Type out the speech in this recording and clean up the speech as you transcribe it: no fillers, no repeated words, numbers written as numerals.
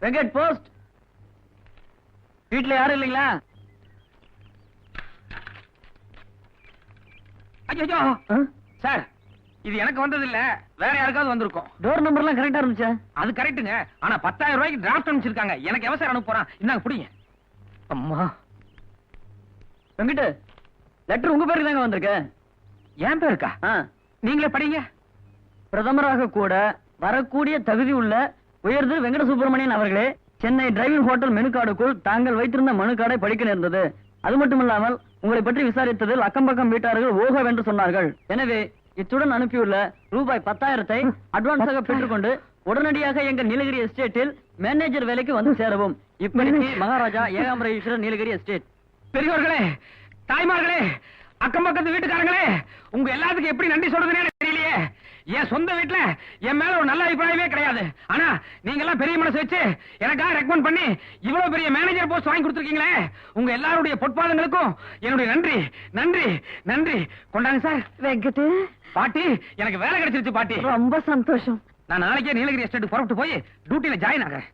Venkat post. வீட்டுல யாரும் இல்லைங்களா? ஐயோ சார், இது எனக்கு வந்தது இல்ல, வேற யாருக்காவது வந்திருக்கும். டோர் நம்பர்லாம் கரெக்டா இருந்துச்சா? அது கரெக்ட்டுங்க. ஆனா 10,000 ரூபாய்க்கு டிராஃப்ட் அனுப்பிச்சிருக்காங்க. எனக்கு எவன் சார் அனுப்ப போறான்? இந்தாங்க புடிங்க. அம்மா வெங்கட், லெட்டர் உங்க பேருக்கு தாங்க வந்திருக்கு. என் பேருக்கா? நீங்களே படிங்க. பிரதமராக கூட வரக்கூடிய தகுதி உள்ள உயர்திரு வெங்கட சுப்பிரமணியன் அவர்களே, சென்னை டிரைவிங் ஹோட்டல் மெனு கார்டுக்குள் தாங்கள் வைத்திருந்த மனு கார்டை படிக்க நேர்ந்தது. அது மட்டுமில்லாமல் உங்களை பற்றி விசாரித்ததில் அக்கம் பக்கம் வீட்டார்கள் ஓகோவென்று சொன்னார்கள். எனவே இத்துடன் அனுப்பியுள்ள ரூபாய் 10,000 அட்வான்ஸாக பெற்றுக்கொண்டு உடனடியாக எங்கள் நீலகிரி எஸ்டேட்டில் மேனேஜர் வேலைக்கு வந்து சேரவும். இப்படிக்கு மகாராஜா ஏகாம்பர ஈஸ்வரர், நீலகிரி எஸ்டேட். பெரியவர்களே, தாய்மார்களே, அக்கம் பக்கத்து வீட்டுக்காரங்களே, உங்க எல்லாத்துக்கும் எப்படி நன்றி சொல்றதுன்னு எனக்கு தெரியலையே. என் சொந்த வீட்டுல என் மேல ஒரு நல்ல அபிப்பிராயமே கிடையாது. ஆனா நீங்க எல்லாம் பெரிய மனசு வச்சு எனக்காக ரெக்கமெண்ட் பண்ணி இவ்வளவு பெரிய மேனேஜர் போஸ்ட் வாங்கி கொடுத்துருக்கீங்களே, உங்க எல்லாருடைய பொற்பாதங்களுக்கும் என்னுடைய நன்றி நன்றி நன்றி. கொண்டாங்க சார். வெங்கட் பாட்டி, எனக்கு வேலை கிடைச்சிருச்சு பாட்டி. ரொம்ப சந்தோஷம். நான் நாளைக்கே நீலகிரி எஸ்டேட் புறப்பட்டு போய் டியூட்டில ஜாயின் ஆகிறேன்.